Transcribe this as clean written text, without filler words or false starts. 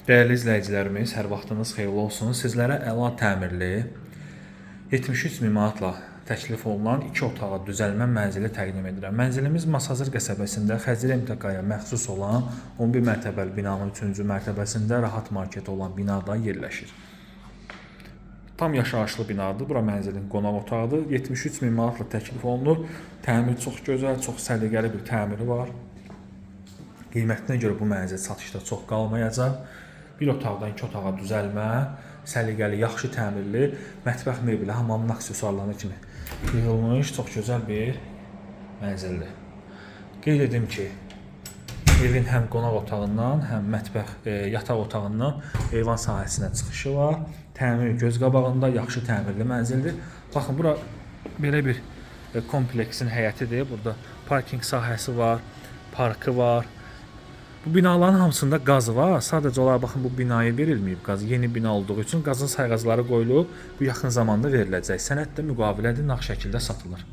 Dəyərli izləyicilərimiz, hər vaxtınız xeyirli olsun. Sizlərə əla təmirli 73 min manatla təklif olunan 2 otaqlı düzəlmə mənzili təqdim edirəm. Mənzilimiz Masazır qəsəbəsində Xəzər MTK-ya məxsus olan 11 mərtəbəli binanın 3-cü mərtəbəsində rahat market olan binada yerləşir. Tam yaşayışlı binadır. Bura mənzilin qonaq otağıdır. 73 min manatla təklif olunur. Təmiri çox gözəl, çox səliqəli bir təmiri var. Qiymətinə görə bu mənzil satışda çox qalmayacaq. Bir otaqdan 2 otağa düzəlmə, səliqəli, yaxşı təmirli, mətbəx mebeli, hamamın aksesuarları kimi yığılmış, çox gözəl bir mənzildir. Qeyd edim ki, evin həm qonaq otağından, həm mətbəx, yataq otağından eyvan sahəsinə çıxışı var. Təmiri göz qabağında, yaxşı təmirli mənzildir. Baxın, bura belə bir kompleksin həyətidir. Burada parking sahəsi var, parkı var. Bu binaların hamısında qaz var. Sadəcə olaraq baxın, bu binaya verilməyib qaz. Yeni bina olduğu üçün qazın sayğacları qoyulub. Bu yaxın zamanda veriləcək. Sənəd də müqavilədir, nağd şəkildə satılır.